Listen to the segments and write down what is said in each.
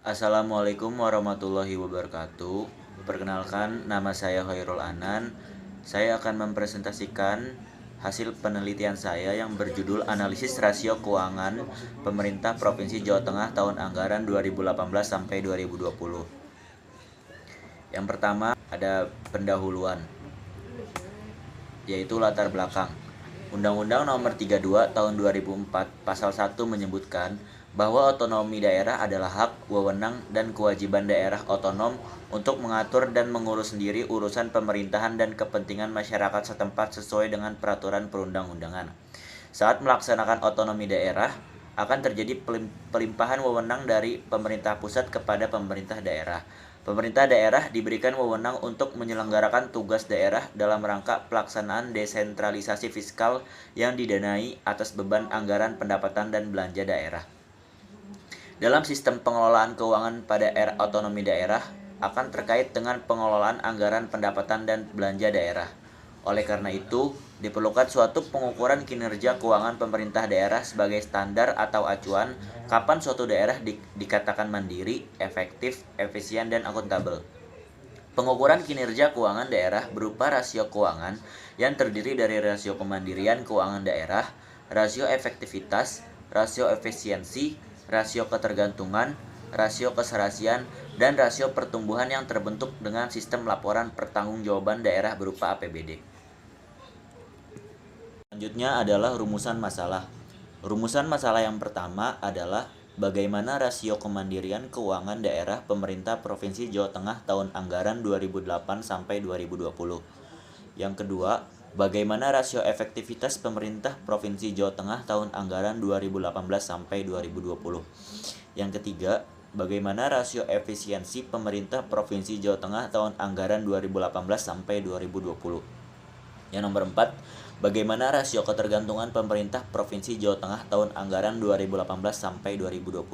Assalamualaikum warahmatullahi wabarakatuh. Perkenalkan, nama saya Khairul Anan. Saya akan mempresentasikan hasil penelitian saya yang berjudul Analisis Rasio Keuangan Pemerintah Provinsi Jawa Tengah tahun anggaran 2018 sampai 2020. Yang pertama ada pendahuluan, yaitu latar belakang. Undang-Undang Nomor 32 Tahun 2004 Pasal 1 menyebutkan bahwa otonomi daerah adalah hak, wewenang, dan kewajiban daerah otonom untuk mengatur dan mengurus sendiri urusan pemerintahan dan kepentingan masyarakat setempat sesuai dengan peraturan perundang-undangan. Saat melaksanakan otonomi daerah, akan terjadi pelimpahan wewenang dari pemerintah pusat kepada pemerintah daerah. Pemerintah daerah diberikan wewenang untuk menyelenggarakan tugas daerah dalam rangka pelaksanaan desentralisasi fiskal yang didanai atas beban anggaran pendapatan dan belanja daerah. Dalam sistem pengelolaan keuangan pada era otonomi daerah akan terkait dengan pengelolaan anggaran pendapatan dan belanja daerah. Oleh karena itu, diperlukan suatu pengukuran kinerja keuangan pemerintah daerah sebagai standar atau acuan kapan suatu daerah dikatakan mandiri, efektif, efisien, dan akuntabel. Pengukuran kinerja keuangan daerah berupa rasio keuangan yang terdiri dari rasio kemandirian keuangan daerah, rasio efektivitas, rasio efisiensi, rasio ketergantungan, rasio keserasian, dan rasio pertumbuhan yang terbentuk dengan sistem laporan pertanggungjawaban daerah berupa APBD. Selanjutnya adalah rumusan masalah. Rumusan masalah yang pertama adalah bagaimana rasio kemandirian keuangan daerah pemerintah Provinsi Jawa Tengah tahun anggaran 2008 sampai 2020. Yang kedua, bagaimana rasio efektivitas pemerintah Provinsi Jawa Tengah tahun anggaran 2018 sampai 2020. Yang ketiga, bagaimana rasio efisiensi pemerintah Provinsi Jawa Tengah tahun anggaran 2018 sampai 2020. Yang nomor 4, bagaimana rasio ketergantungan pemerintah Provinsi Jawa Tengah tahun anggaran 2018 sampai 2020.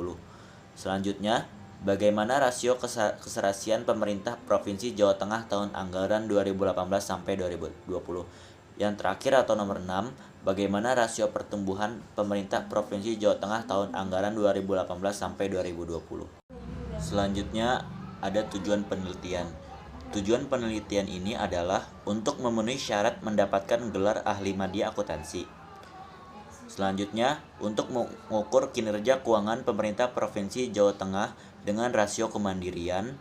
Selanjutnya, bagaimana rasio keserasian pemerintah Provinsi Jawa Tengah tahun anggaran 2018 sampai 2020. Yang terakhir atau nomor 6, bagaimana rasio pertumbuhan pemerintah Provinsi Jawa Tengah tahun anggaran 2018 sampai 2020. Selanjutnya ada tujuan penelitian. Tujuan penelitian ini adalah untuk memenuhi syarat mendapatkan gelar ahli media akuntansi. Selanjutnya, untuk mengukur kinerja keuangan pemerintah Provinsi Jawa Tengah dengan rasio kemandirian,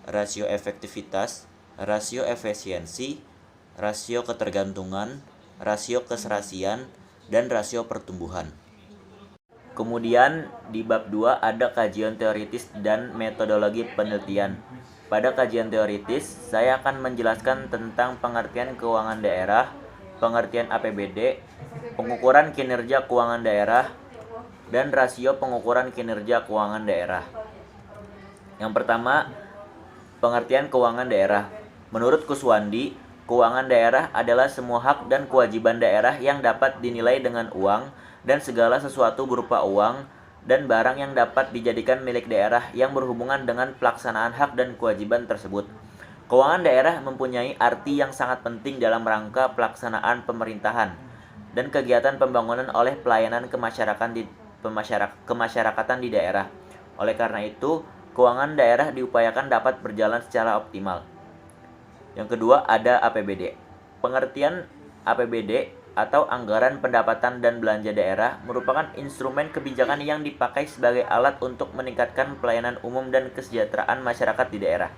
rasio efektivitas, rasio efisiensi, rasio ketergantungan, rasio keserasian, dan rasio pertumbuhan. Kemudian di bab 2 ada kajian teoritis dan metodologi penelitian. Pada kajian teoritis, saya akan menjelaskan tentang pengertian keuangan daerah, pengertian APBD, pengukuran kinerja keuangan daerah, dan rasio pengukuran kinerja keuangan daerah. Yang pertama, pengertian keuangan daerah. Menurut Kuswandi, keuangan daerah adalah semua hak dan kewajiban daerah yang dapat dinilai dengan uang dan segala sesuatu berupa uang dan barang yang dapat dijadikan milik daerah yang berhubungan dengan pelaksanaan hak dan kewajiban tersebut. Keuangan daerah mempunyai arti yang sangat penting dalam rangka pelaksanaan pemerintahan dan kegiatan pembangunan oleh pelayanan kemasyarakatan di daerah. Oleh karena itu, keuangan daerah diupayakan dapat berjalan secara optimal. Yang kedua ada APBD. Pengertian APBD atau anggaran pendapatan dan belanja daerah merupakan instrumen kebijakan yang dipakai sebagai alat untuk meningkatkan pelayanan umum dan kesejahteraan masyarakat di daerah.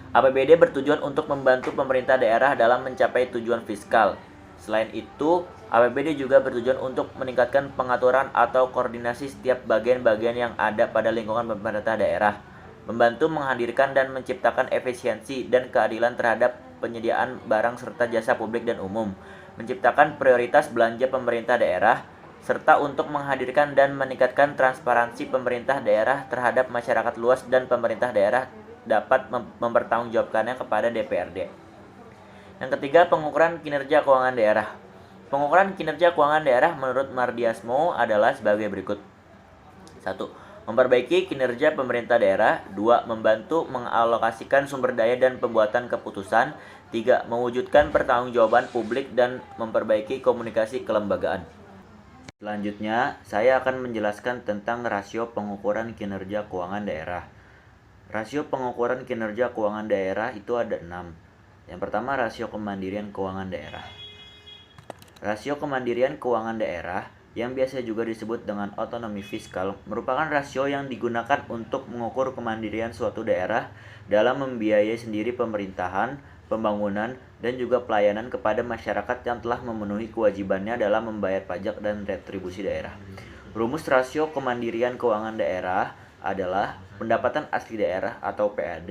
APBD bertujuan untuk membantu pemerintah daerah dalam mencapai tujuan fiskal. Selain itu, APBD juga bertujuan untuk meningkatkan pengaturan atau koordinasi setiap bagian-bagian yang ada pada lingkungan pemerintah daerah, membantu menghadirkan dan menciptakan efisiensi dan keadilan terhadap penyediaan barang serta jasa publik dan umum, menciptakan prioritas belanja pemerintah daerah, serta untuk menghadirkan dan meningkatkan transparansi pemerintah daerah terhadap masyarakat luas dan pemerintah daerah dapat mempertanggungjawabkannya kepada DPRD. Yang ketiga, pengukuran kinerja keuangan daerah. Pengukuran kinerja keuangan daerah menurut Mardiasmo adalah sebagai berikut. 1. Memperbaiki kinerja pemerintah daerah. 2. Membantu mengalokasikan sumber daya dan pembuatan keputusan. 3. Mewujudkan pertanggungjawaban publik dan memperbaiki komunikasi kelembagaan. Selanjutnya, saya akan menjelaskan tentang rasio pengukuran kinerja keuangan daerah. Rasio pengukuran kinerja keuangan daerah itu ada 6. Yang pertama, rasio kemandirian keuangan daerah. Rasio kemandirian keuangan daerah yang biasa juga disebut dengan otonomi fiskal merupakan rasio yang digunakan untuk mengukur kemandirian suatu daerah dalam membiayai sendiri pemerintahan, pembangunan, dan juga pelayanan kepada masyarakat yang telah memenuhi kewajibannya dalam membayar pajak dan retribusi daerah. Rumus rasio kemandirian keuangan daerah adalah pendapatan asli daerah atau PAD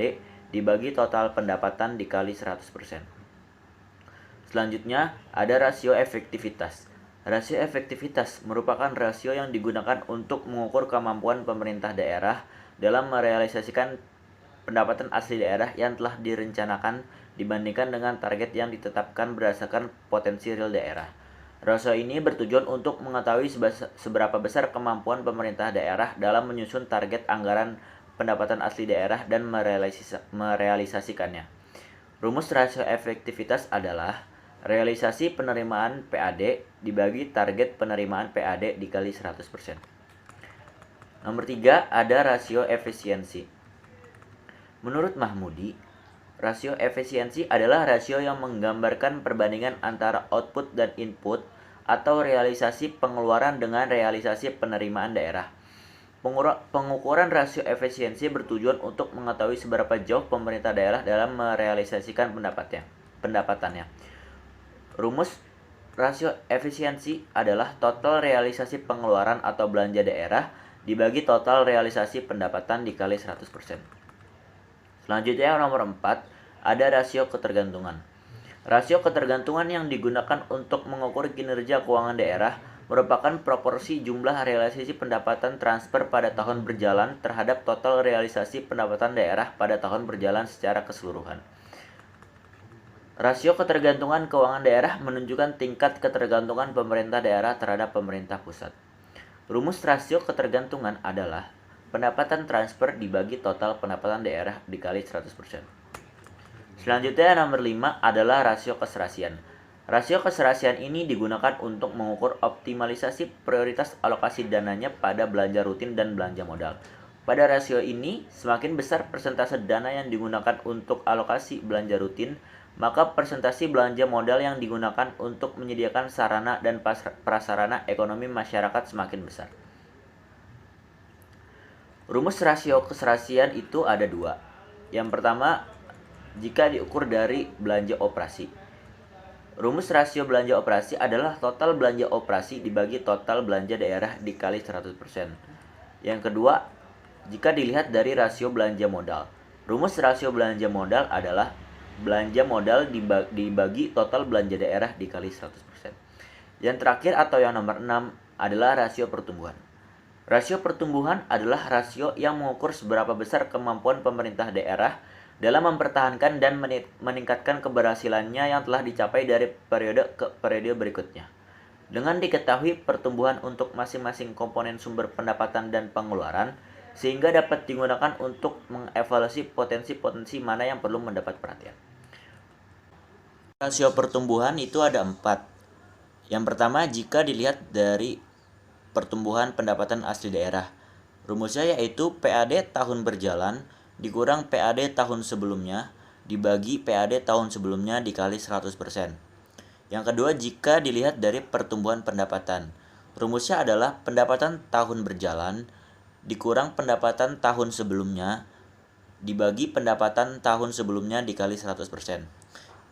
dibagi total pendapatan dikali 100%. Selanjutnya, ada rasio efektivitas. Rasio efektivitas merupakan rasio yang digunakan untuk mengukur kemampuan pemerintah daerah dalam merealisasikan pendapatan asli daerah yang telah direncanakan dibandingkan dengan target yang ditetapkan berdasarkan potensi real daerah. Rasio ini bertujuan untuk mengetahui seberapa besar kemampuan pemerintah daerah dalam menyusun target anggaran pendapatan asli daerah dan merealisasikannya. Rumus rasio efektivitas adalah realisasi penerimaan PAD dibagi target penerimaan PAD dikali 100%. Nomor 3, ada rasio efisiensi. Menurut Mahmudi, rasio efisiensi adalah rasio yang menggambarkan perbandingan antara output dan input atau realisasi pengeluaran dengan realisasi penerimaan daerah. Pengukuran rasio efisiensi bertujuan untuk mengetahui seberapa jauh pemerintah daerah dalam merealisasikan pendapatannya. Rumus rasio efisiensi adalah total realisasi pengeluaran atau belanja daerah dibagi total realisasi pendapatan dikali 100%. Selanjutnya nomor 4, ada rasio ketergantungan. Rasio ketergantungan yang digunakan untuk mengukur kinerja keuangan daerah merupakan proporsi jumlah realisasi pendapatan transfer pada tahun berjalan terhadap total realisasi pendapatan daerah pada tahun berjalan secara keseluruhan. Rasio ketergantungan keuangan daerah menunjukkan tingkat ketergantungan pemerintah daerah terhadap pemerintah pusat. Rumus rasio ketergantungan adalah pendapatan transfer dibagi total pendapatan daerah dikali 100%. Selanjutnya nomor 5 adalah rasio keserasian. Rasio keserasian ini digunakan untuk mengukur optimalisasi prioritas alokasi dananya pada belanja rutin dan belanja modal. Pada rasio ini, semakin besar persentase dana yang digunakan untuk alokasi belanja rutin, maka persentase belanja modal yang digunakan untuk menyediakan sarana dan prasarana ekonomi masyarakat semakin besar. Rumus rasio keserasian itu ada 2. Yang pertama, jika diukur dari belanja operasi. Rumus rasio belanja operasi adalah total belanja operasi dibagi total belanja daerah dikali 100%. Yang kedua, jika dilihat dari rasio belanja modal. Rumus rasio belanja modal adalah belanja modal dibagi total belanja daerah dikali 100%. Yang terakhir atau yang nomor 6 adalah rasio pertumbuhan. Rasio pertumbuhan adalah rasio yang mengukur seberapa besar kemampuan pemerintah daerah dalam mempertahankan dan meningkatkan keberhasilannya yang telah dicapai dari periode ke periode berikutnya. Dengan diketahui pertumbuhan untuk masing-masing komponen sumber pendapatan dan pengeluaran, sehingga dapat digunakan untuk mengevaluasi potensi-potensi mana yang perlu mendapat perhatian. Rasio pertumbuhan itu ada 4. Yang pertama, jika dilihat dari pertumbuhan pendapatan asli daerah. Rumusnya yaitu PAD tahun berjalan dikurang PAD tahun sebelumnya dibagi PAD tahun sebelumnya dikali 100%. Yang kedua, jika dilihat dari pertumbuhan pendapatan. Rumusnya adalah pendapatan tahun berjalan dikurang pendapatan tahun sebelumnya dibagi pendapatan tahun sebelumnya dikali 100%.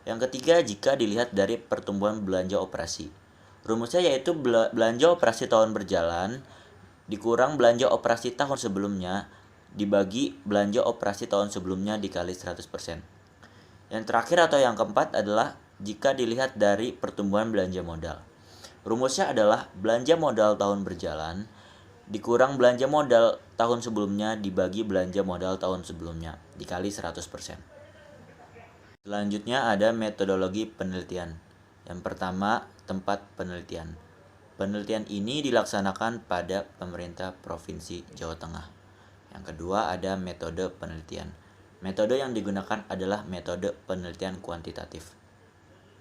Yang ketiga, jika dilihat dari pertumbuhan belanja operasi. Rumusnya yaitu belanja operasi tahun berjalan dikurang belanja operasi tahun sebelumnya dibagi belanja operasi tahun sebelumnya dikali 100%. Yang terakhir atau yang keempat adalah jika dilihat dari pertumbuhan belanja modal. Rumusnya adalah belanja modal tahun berjalan dikurang belanja modal tahun sebelumnya dibagi belanja modal tahun sebelumnya dikali 100%. Selanjutnya ada metodologi penelitian. Yang pertama, tempat penelitian. Penelitian ini dilaksanakan pada pemerintah Provinsi Jawa Tengah. Yang kedua, ada metode penelitian. Metode yang digunakan adalah metode penelitian kuantitatif.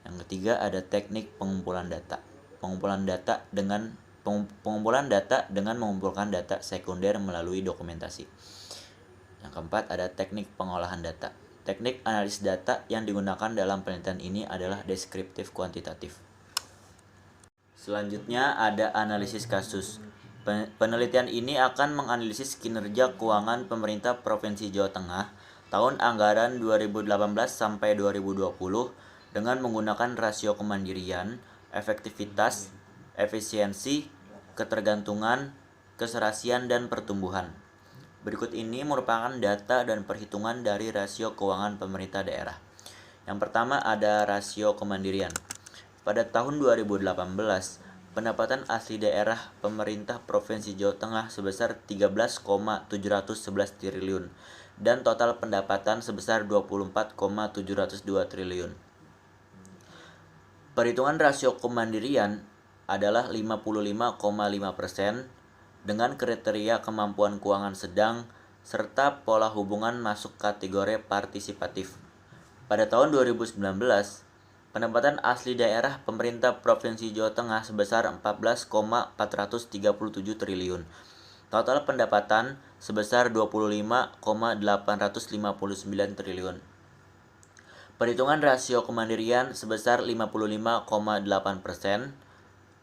Yang ketiga, ada teknik pengumpulan data. Pengumpulan data dengan pengumpulan data dengan mengumpulkan data sekunder melalui dokumentasi. Yang keempat ada teknik pengolahan data. Teknik analisis data yang digunakan dalam penelitian ini adalah deskriptif kuantitatif. Selanjutnya ada analisis kasus. Penelitian ini akan menganalisis kinerja keuangan pemerintah Provinsi Jawa Tengah tahun anggaran 2018 sampai 2020 dengan menggunakan rasio kemandirian, efektivitas, efisiensi, ketergantungan, keserasian, dan pertumbuhan. Berikut ini merupakan data dan perhitungan dari rasio keuangan pemerintah daerah. Yang pertama ada rasio kemandirian. Pada tahun 2018, pendapatan asli daerah pemerintah Provinsi Jawa Tengah sebesar 13,711 triliun dan total pendapatan sebesar 24,702 triliun. Perhitungan rasio kemandirian adalah 55,5% dengan kriteria kemampuan keuangan sedang serta pola hubungan masuk kategori partisipatif. Pada tahun 2019, pendapatan asli daerah pemerintah Provinsi Jawa Tengah sebesar 14,437 triliun. Total pendapatan sebesar 25,859 triliun. Perhitungan rasio kemandirian sebesar 55,8%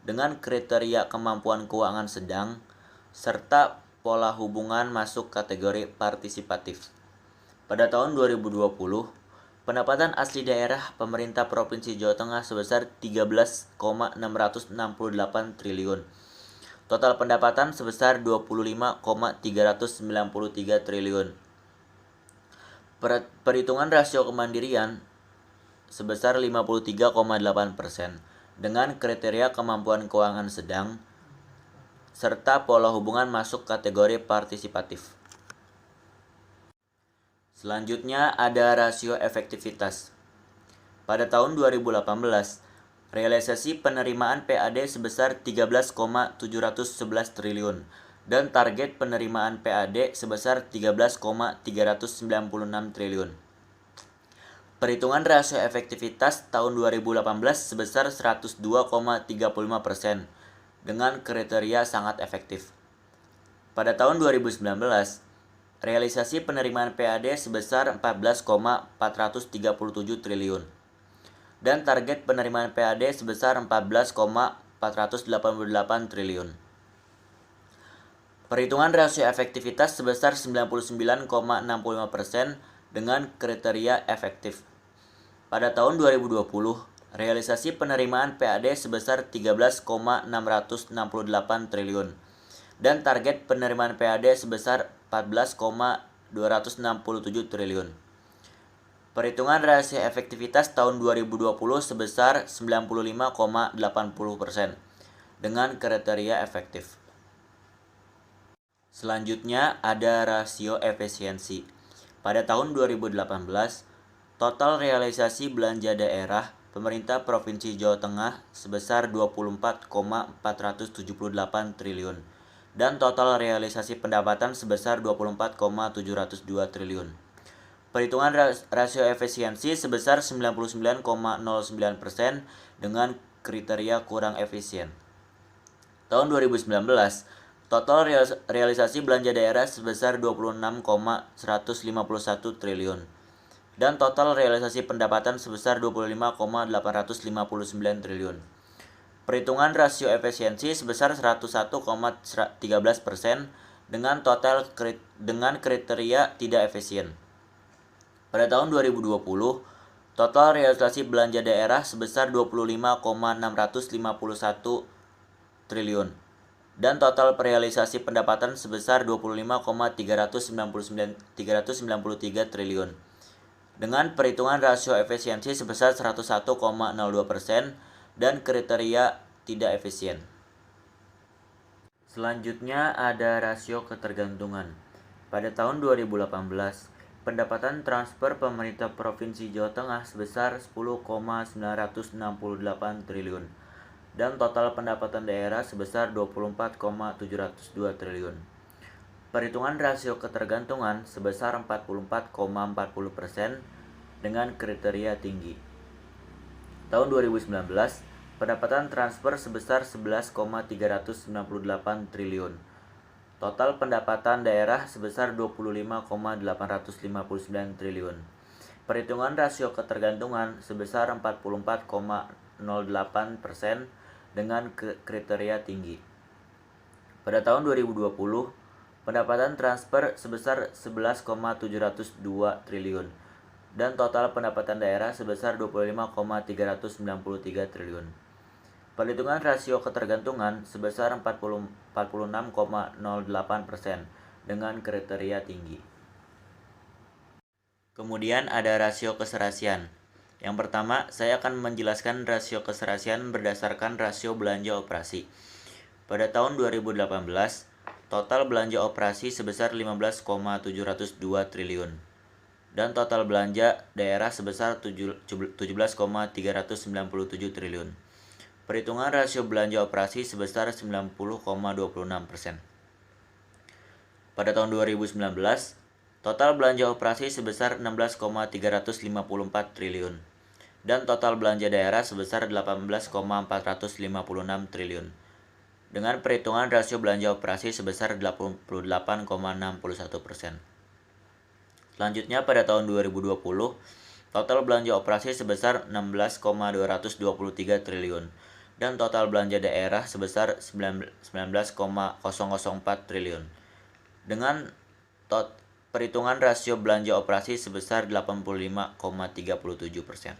dengan kriteria kemampuan keuangan sedang serta pola hubungan masuk kategori partisipatif. Pada tahun 2020, pendapatan asli daerah pemerintah Provinsi Jawa Tengah sebesar 13,668 triliun. Total pendapatan sebesar 25,393 triliun. Perhitungan rasio kemandirian sebesar 53,8% dengan kriteria kemampuan keuangan sedang serta pola hubungan masuk kategori partisipatif. Selanjutnya ada rasio efektivitas. Pada tahun 2018, realisasi penerimaan PAD sebesar 13,711 triliun dan target penerimaan PAD sebesar 13,396 triliun. Perhitungan rasio efektivitas tahun 2018 sebesar 102,35% dengan kriteria sangat efektif. Pada tahun 2019, realisasi penerimaan PAD sebesar 14,437 triliun dan target penerimaan PAD sebesar 14,488 triliun. Perhitungan rasio efektivitas sebesar 99,65% dengan kriteria efektif. Pada tahun 2020, realisasi penerimaan PAD sebesar 13,668 triliun dan target penerimaan PAD sebesar 14,267 triliun. Perhitungan rasio efektivitas tahun 2020 sebesar 95,80% dengan kriteria efektif. Selanjutnya ada rasio efisiensi. Pada tahun 2018, total realisasi belanja daerah pemerintah Provinsi Jawa Tengah sebesar 24,478 triliun dan total realisasi pendapatan sebesar 24,702 triliun. Perhitungan rasio efisiensi sebesar 99,09% dengan kriteria kurang efisien. Tahun 2019, total realisasi belanja daerah sebesar 26,151 triliun dan total realisasi pendapatan sebesar 25,859 triliun. Perhitungan rasio efisiensi sebesar 101,13% dengan kriteria tidak efisien. Pada tahun 2020, total realisasi belanja daerah sebesar 25,651 triliun dan total realisasi pendapatan sebesar 25,393 triliun. Dengan perhitungan rasio efisiensi sebesar 101,02% dan kriteria tidak efisien. Selanjutnya ada rasio ketergantungan. Pada tahun 2018, pendapatan transfer pemerintah Provinsi Jawa Tengah sebesar 10,968 triliun dan total pendapatan daerah sebesar 24,702 triliun. Perhitungan rasio ketergantungan sebesar 44,40% dengan kriteria tinggi. Tahun 2019, Pendapatan transfer sebesar 11,398 triliun. Total pendapatan daerah sebesar 25,859 triliun. Perhitungan rasio ketergantungan sebesar 44,08% dengan kriteria tinggi. Pada tahun 2020, pendapatan transfer sebesar 11,702 triliun dan total pendapatan daerah sebesar 25,393 triliun. Perhitungan rasio ketergantungan sebesar 46,08% dengan kriteria tinggi. Kemudian ada rasio keserasian. Yang pertama, saya akan menjelaskan rasio keserasian berdasarkan rasio belanja operasi. Pada tahun 2018, total belanja operasi sebesar 15,702 triliun dan total belanja daerah sebesar 17,397 triliun. Perhitungan rasio belanja operasi sebesar 90,26%. Pada tahun 2019, total belanja operasi sebesar 16,354 triliun dan total belanja daerah sebesar 18,456 triliun. Dengan perhitungan rasio belanja operasi sebesar 88,61%. Selanjutnya pada tahun 2020, total belanja operasi sebesar 16,223 triliun dan total belanja daerah sebesar 19,004 triliun. Dengan perhitungan rasio belanja operasi sebesar 85,37%.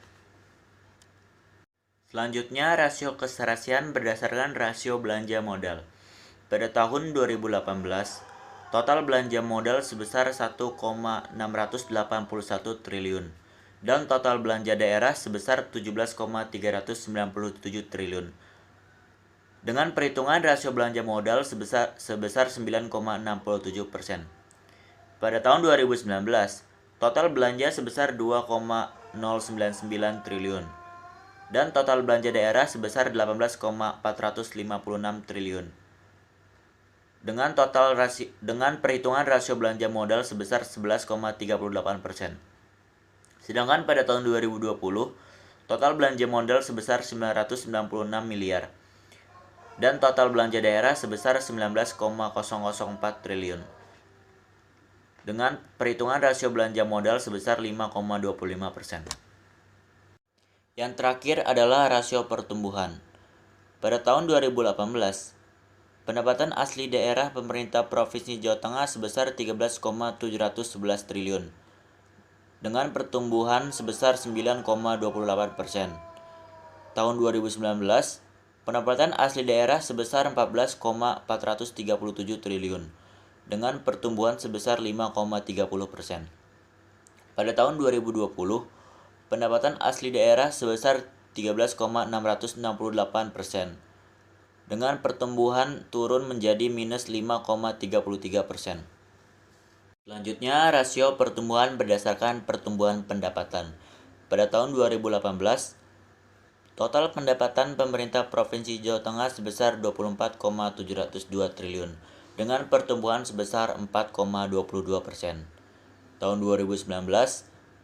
Selanjutnya, rasio keserasian berdasarkan rasio belanja modal. Pada tahun 2018, total belanja modal sebesar 1,681 triliun dan total belanja daerah sebesar 17,397 triliun. Dengan perhitungan rasio belanja modal sebesar 9,67%. Pada tahun 2019, total belanja sebesar 2,099 triliun dan total belanja daerah sebesar 18,456 triliun. Dengan perhitungan rasio belanja modal sebesar 11,38%. Sedangkan pada tahun 2020, total belanja modal sebesar 996 miliar dan total belanja daerah sebesar 19,004 triliun. Dengan perhitungan rasio belanja modal sebesar 5,25%. Yang terakhir adalah rasio pertumbuhan. Pada tahun 2018, pendapatan asli daerah pemerintah Provinsi Jawa Tengah sebesar 13,711 triliun dengan pertumbuhan sebesar 9,28%. Tahun 2019, pendapatan asli daerah sebesar 14,437 triliun dengan pertumbuhan sebesar 5,30%. Pada tahun 2020, pendapatan asli daerah sebesar 13,668% dengan pertumbuhan turun menjadi minus 5,33%. Selanjutnya, rasio pertumbuhan berdasarkan pertumbuhan pendapatan. Pada tahun 2018, total pendapatan pemerintah Provinsi Jawa Tengah sebesar 24,702 triliun dengan pertumbuhan sebesar 4,22%. Tahun 2019,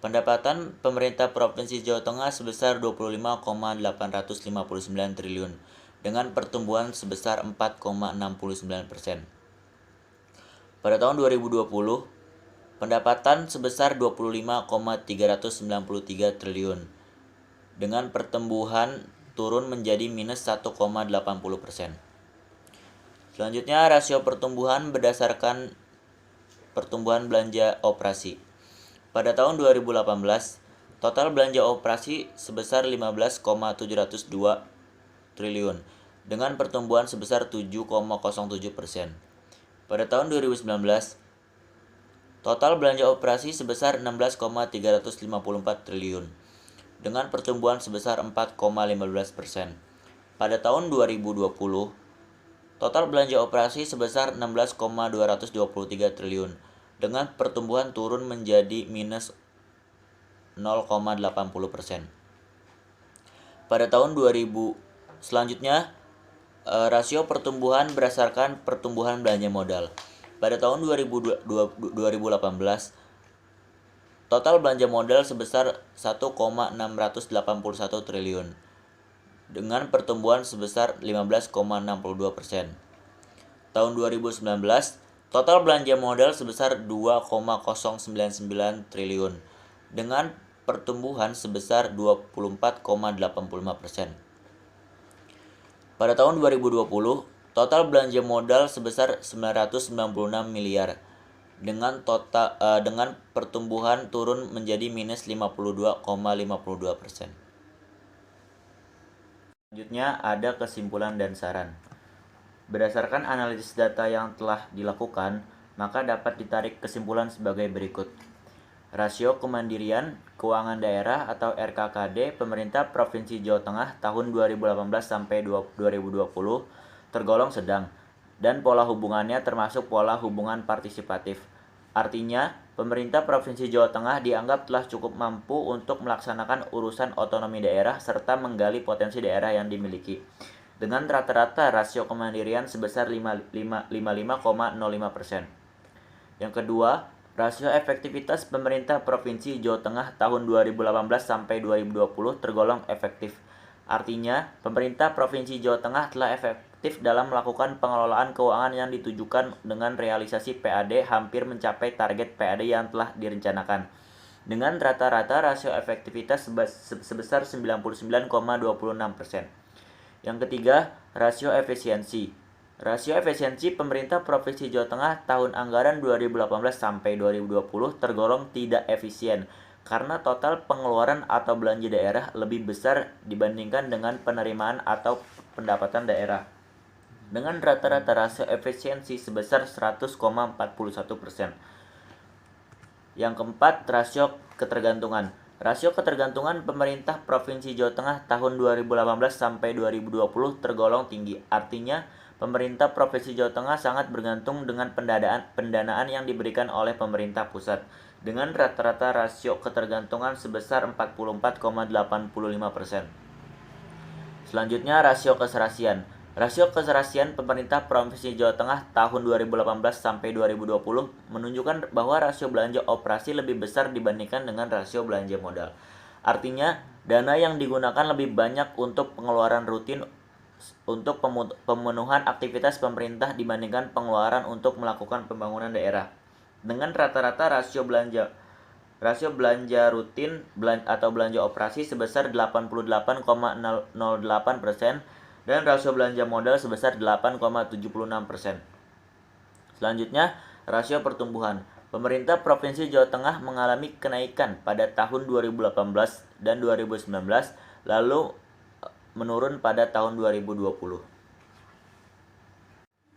pendapatan pemerintah Provinsi Jawa Tengah sebesar 25,859 triliun dengan pertumbuhan sebesar 4,69%. Pada tahun 2020, pendapatan sebesar 25,393 triliun dengan pertumbuhan turun menjadi minus 1,80%. Selanjutnya, rasio pertumbuhan berdasarkan pertumbuhan belanja operasi. Pada tahun 2018, total belanja operasi sebesar 15,702 triliun dengan pertumbuhan sebesar 7,07%. Pada tahun 2019, total belanja operasi sebesar 16,354 triliun dengan pertumbuhan sebesar 4,15%. Pada tahun 2020, total belanja operasi sebesar 16,223 triliun dengan pertumbuhan turun menjadi minus 0,80%. Pada tahun 2000 selanjutnya, rasio pertumbuhan berdasarkan pertumbuhan belanja modal. Pada tahun 2018, total belanja modal sebesar 1,681 triliun dengan pertumbuhan sebesar 15,62%. Tahun 2019, total belanja modal sebesar 2,099 triliun dengan pertumbuhan sebesar 24,85%. Pada tahun 2020, total belanja modal sebesar 996 miliar dengan pertumbuhan turun menjadi minus 52,52%. Selanjutnya ada kesimpulan dan saran. Berdasarkan analisis data yang telah dilakukan, maka dapat ditarik kesimpulan sebagai berikut. Rasio Kemandirian Keuangan Daerah atau RKKD pemerintah Provinsi Jawa Tengah tahun 2018 sampai 2020 tergolong sedang dan pola hubungannya termasuk pola hubungan partisipatif. Artinya, pemerintah Provinsi Jawa Tengah dianggap telah cukup mampu untuk melaksanakan urusan otonomi daerah serta menggali potensi daerah yang dimiliki. Dengan rata-rata rasio kemandirian sebesar 55,05%. Yang kedua, rasio efektivitas pemerintah Provinsi Jawa Tengah tahun 2018 sampai 2020 tergolong efektif. Artinya, pemerintah Provinsi Jawa Tengah telah efektif dalam melakukan pengelolaan keuangan yang ditujukan dengan realisasi PAD hampir mencapai target PAD yang telah direncanakan. Dengan rata-rata rasio efektivitas sebesar 99,26%. Yang ketiga, rasio efisiensi. Rasio efisiensi pemerintah Provinsi Jawa Tengah tahun anggaran 2018 sampai 2020 tergolong tidak efisien karena total pengeluaran atau belanja daerah lebih besar dibandingkan dengan penerimaan atau pendapatan daerah. Dengan rata-rata rasio efisiensi sebesar 100,41%. Yang keempat, rasio ketergantungan. Rasio ketergantungan pemerintah Provinsi Jawa Tengah tahun 2018 sampai 2020 tergolong tinggi. Artinya, pemerintah Provinsi Jawa Tengah sangat bergantung dengan pendanaan yang diberikan oleh pemerintah pusat dengan rata-rata rasio ketergantungan sebesar 44,85%. Selanjutnya, rasio keserasian. Rasio keserasian pemerintah Provinsi Jawa Tengah tahun 2018 sampai 2020 menunjukkan bahwa rasio belanja operasi lebih besar dibandingkan dengan rasio belanja modal. Artinya, dana yang digunakan lebih banyak untuk pengeluaran rutin untuk pemenuhan aktivitas pemerintah dibandingkan pengeluaran untuk melakukan pembangunan daerah. Dengan rata-rata rasio belanja rutin atau belanja operasi sebesar 88,08% dan rasio belanja modal sebesar 8,76%. Selanjutnya, rasio pertumbuhan. Pemerintah Provinsi Jawa Tengah mengalami kenaikan pada tahun 2018 dan 2019, lalu menurun pada tahun 2020.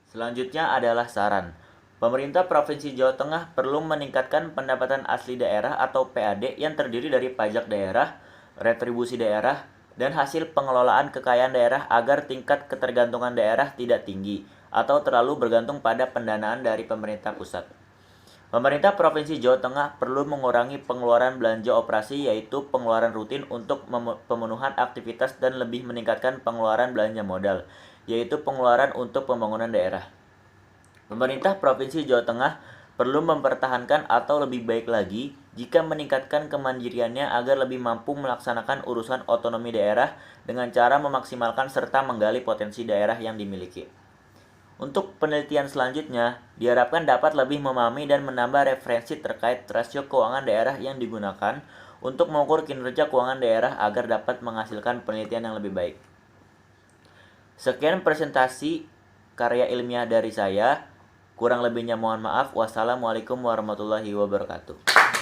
Selanjutnya adalah saran. Pemerintah Provinsi Jawa Tengah perlu meningkatkan pendapatan asli daerah atau PAD yang terdiri dari pajak daerah, retribusi daerah, dan hasil pengelolaan kekayaan daerah agar tingkat ketergantungan daerah tidak tinggi atau terlalu bergantung pada pendanaan dari pemerintah pusat. Pemerintah Provinsi Jawa Tengah perlu mengurangi pengeluaran belanja operasi yaitu pengeluaran rutin untuk pemenuhan aktivitas dan lebih meningkatkan pengeluaran belanja modal yaitu pengeluaran untuk pembangunan daerah. Pemerintah Provinsi Jawa Tengah perlu mempertahankan atau lebih baik lagi jika meningkatkan kemandiriannya agar lebih mampu melaksanakan urusan otonomi daerah dengan cara memaksimalkan serta menggali potensi daerah yang dimiliki. Untuk penelitian selanjutnya, diharapkan dapat lebih memahami dan menambah referensi terkait rasio keuangan daerah yang digunakan untuk mengukur kinerja keuangan daerah agar dapat menghasilkan penelitian yang lebih baik. Sekian presentasi karya ilmiah dari saya. Kurang lebihnya mohon maaf. Wassalamualaikum warahmatullahi wabarakatuh.